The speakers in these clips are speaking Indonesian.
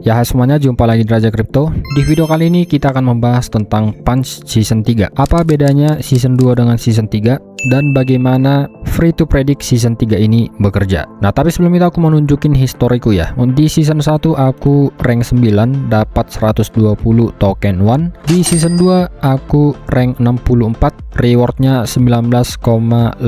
Ya hai semuanya, jumpa lagi di Raja Kripto. Di video kali ini kita akan membahas tentang Punch Season 3. Apa bedanya Season 2 dengan Season 3 dan bagaimana Free to Predict Season 3 ini bekerja. Nah, tapi sebelum itu aku mau nunjukin historiku ya. Di Season 1 aku rank 9 dapat 120 token one. Di Season 2 aku rank 64, rewardnya 19,5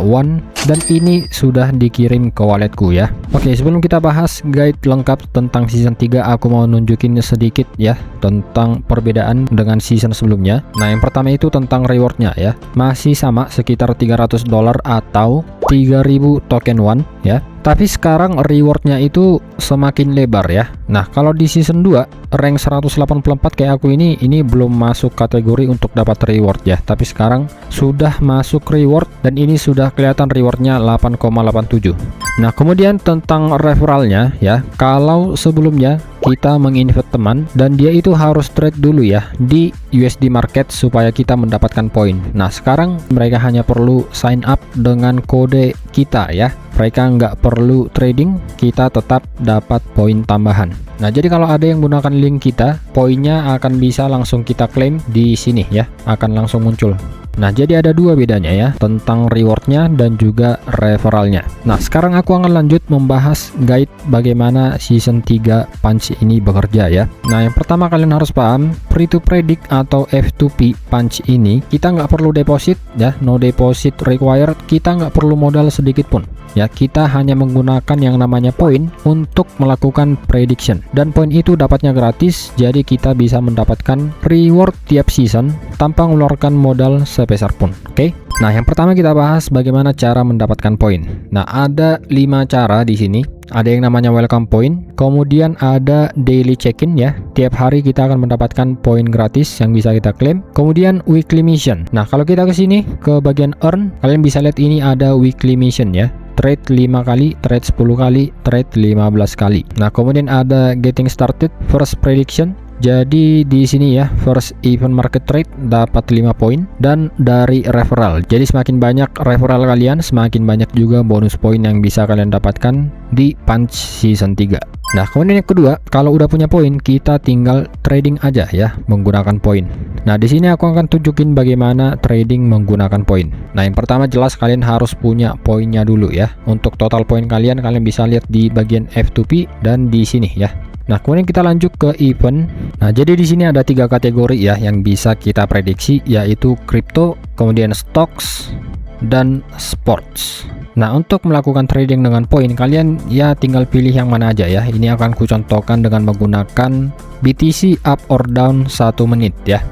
one, dan ini sudah dikirim ke walletku ya. Oke, sebelum kita bahas guide lengkap tentang Season 3, aku mau nunjukin sedikit ya tentang perbedaan dengan season sebelumnya. Nah, yang pertama itu tentang rewardnya ya. Masih sama sekitar $300 atau 3000 token one ya. Tapi sekarang rewardnya itu semakin lebar ya. Nah, kalau di season 2 rank 184 kayak aku ini belum masuk kategori untuk dapat reward ya. Tapi sekarang sudah masuk reward dan ini sudah kelihatan rewardnya 8,87. Nah, kemudian tentang referralnya ya. Kalau sebelumnya kita menginvite teman dan dia itu harus trade dulu ya di USD market supaya kita mendapatkan poin. Nah, sekarang mereka hanya perlu sign up dengan kode kita ya. Mereka nggak perlu trading, kita tetap dapat poin tambahan. Nah, jadi kalau ada yang menggunakan link kita, poinnya akan bisa langsung kita klaim di sini ya, akan langsung muncul. Nah, jadi ada dua bedanya ya, tentang rewardnya dan juga referralnya. Nah, sekarang aku akan lanjut membahas guide bagaimana Season 3 Punch ini bekerja ya. Nah, yang pertama kalian harus paham, Free to Predict atau F2P Punch ini, kita nggak perlu deposit ya, no deposit required, kita nggak perlu modal sedikit pun. Ya, kita hanya menggunakan yang namanya poin untuk melakukan prediction, dan poin itu dapatnya gratis, jadi kita bisa mendapatkan reward tiap season tanpa mengeluarkan modal sebesar pun. Oke. Nah, yang pertama kita bahas bagaimana cara mendapatkan poin. Nah, ada 5 cara di sini. Ada yang namanya welcome point, kemudian ada daily check-in ya. Tiap hari kita akan mendapatkan poin gratis yang bisa kita klaim. Kemudian weekly mission. Nah, kalau kita ke sini ke bagian earn, kalian bisa lihat ini ada weekly mission ya. Trade 5 kali, trade 10 kali, trade 15 kali. Nah, kemudian ada getting started, first prediction. Jadi di sini ya, first event market trade dapat 5 poin, dan dari referral. Jadi semakin banyak referral kalian, semakin banyak juga bonus poin yang bisa kalian dapatkan di Punch Season 3. Nah, kemudian yang kedua, kalau udah punya poin, kita tinggal trading aja ya menggunakan poin. Nah, di sini aku akan tunjukin bagaimana trading menggunakan poin. Nah, yang pertama jelas kalian harus punya poinnya dulu ya. Untuk total poin kalian bisa lihat di bagian F2P dan di sini ya. Nah, kemudian kita lanjut ke event. Nah, jadi di sini ada 3 kategori ya yang bisa kita prediksi, yaitu crypto, kemudian stocks, dan sports. Nah, untuk melakukan trading dengan poin, kalian ya tinggal pilih yang mana aja ya. Ini akan kucontohkan dengan menggunakan BTC up or down 1 menit ya.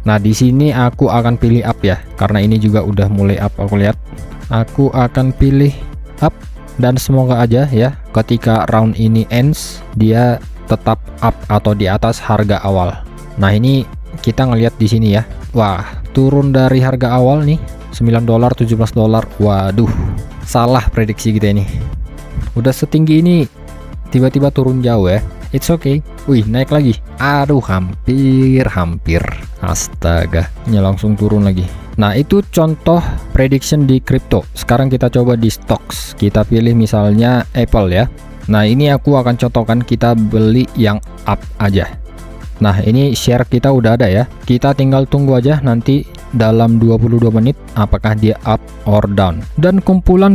Nah, di sini aku akan pilih up ya, karena ini juga udah mulai up. Aku lihat, aku akan pilih up. Dan semoga aja ya ketika round ini ends dia tetap up atau di atas harga awal. Nah, ini kita ngelihat di sini ya. Wah, turun dari harga awal nih $9, $17. Waduh, salah prediksi kita ini. Udah setinggi ini tiba-tiba turun jauh ya. It's okay. Wih, naik lagi. Aduh, hampir. Astaga, ini langsung turun lagi. Nah, itu contoh prediction di crypto. Sekarang kita coba di stocks. Kita pilih misalnya Apple ya. Nah, ini aku akan contohkan kita beli yang up aja. Nah, ini share kita udah ada ya. Kita tinggal tunggu aja nanti dalam 22 menit apakah dia up or down. Dan kumpulan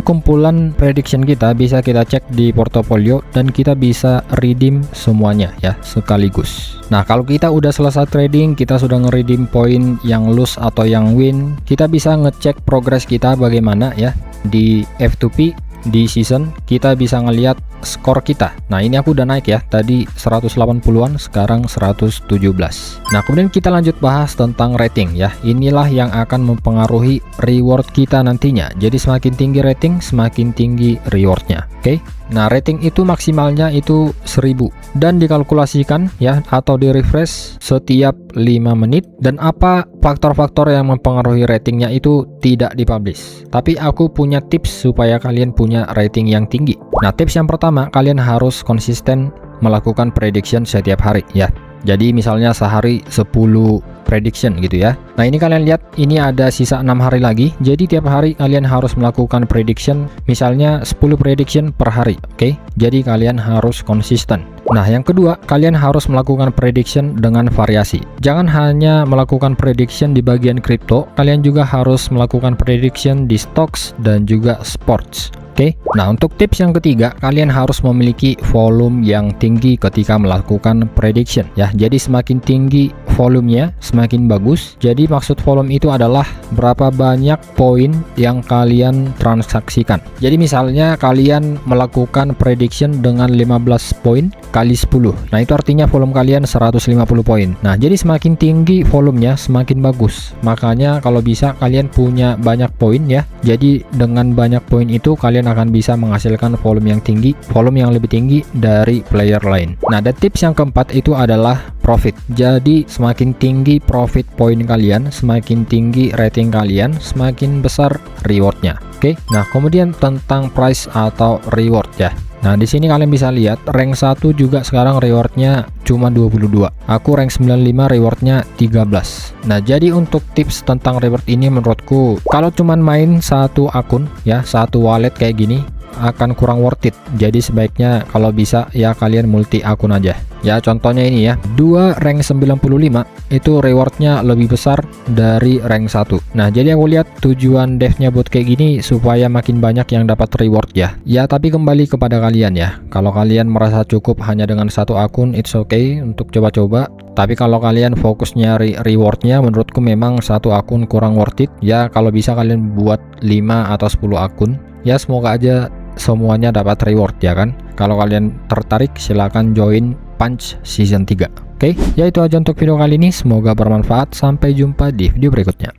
prediction kita bisa kita cek di portofolio dan kita bisa redeem semuanya ya sekaligus. Nah, kalau kita udah selesai trading, kita sudah nge-redeem poin yang lose atau yang win, kita bisa ngecek progress kita bagaimana ya di F2P. Di season kita bisa ngelihat skor kita. Nah, ini aku udah naik ya, tadi 180-an, sekarang 117. Nah, kemudian kita lanjut bahas tentang rating ya. Inilah yang akan mempengaruhi reward kita nantinya. Jadi semakin tinggi rating, semakin tinggi rewardnya. Oke. Nah, rating itu maksimalnya itu 1000 dan dikalkulasikan ya atau di refresh setiap 5 menit. Dan apa faktor-faktor yang mempengaruhi ratingnya itu tidak dipublish. Tapi aku punya tips supaya kalian punya rating yang tinggi. Nah, tips yang pertama, kalian harus konsisten melakukan prediction setiap hari ya. Jadi misalnya sehari 10 prediction gitu ya. Nah, ini kalian lihat ini ada sisa 6 hari lagi. Jadi tiap hari kalian harus melakukan prediction misalnya 10 prediction per hari. Oke. Jadi kalian harus konsisten. Nah, yang kedua, kalian harus melakukan prediction dengan variasi. Jangan hanya melakukan prediction di bagian kripto, kalian juga harus melakukan prediction di stocks dan juga sports. Oke, nah untuk tips yang ketiga, kalian harus memiliki volume yang tinggi ketika melakukan prediction ya. Jadi semakin tinggi volumenya, semakin bagus. Jadi maksud volume itu adalah berapa banyak poin yang kalian transaksikan. Jadi misalnya kalian melakukan prediction dengan 15 poin kali 10. Nah, itu artinya volume kalian 150 poin. Nah, jadi semakin tinggi volumenya, semakin bagus. Makanya kalau bisa kalian punya banyak poin ya. Jadi dengan banyak poin itu kalian akan bisa menghasilkan volume yang tinggi, volume yang lebih tinggi dari player lain. Nah, dan tips yang keempat itu adalah profit. Jadi semakin tinggi profit point kalian, semakin tinggi rating kalian, semakin besar rewardnya. Oke, nah kemudian tentang price atau reward ya. Nah, di sini kalian bisa lihat rank 1 juga sekarang rewardnya cuma 22. Aku rank 95 rewardnya 13. Nah, jadi untuk tips tentang reward ini menurutku kalau cuman main satu akun ya, satu wallet kayak gini akan kurang worth it. Jadi sebaiknya kalau bisa ya kalian multi akun aja. Ya contohnya ini ya, 2 rank 95 itu rewardnya lebih besar dari rank 1. Nah, jadi aku lihat tujuan devnya buat kayak gini supaya makin banyak yang dapat reward ya. Ya tapi kembali kepada kalian ya. Kalau kalian merasa cukup hanya dengan satu akun, it's okay untuk coba-coba. Tapi kalau kalian fokus nyari rewardnya, menurutku memang satu akun kurang worth it. Ya kalau bisa kalian buat 5 atau 10 akun. Ya semoga aja semuanya dapat reward ya kan. Kalau kalian tertarik silahkan join Punch Season 3. Oke, ya itu aja untuk video kali ini. Semoga bermanfaat. Sampai jumpa di video berikutnya.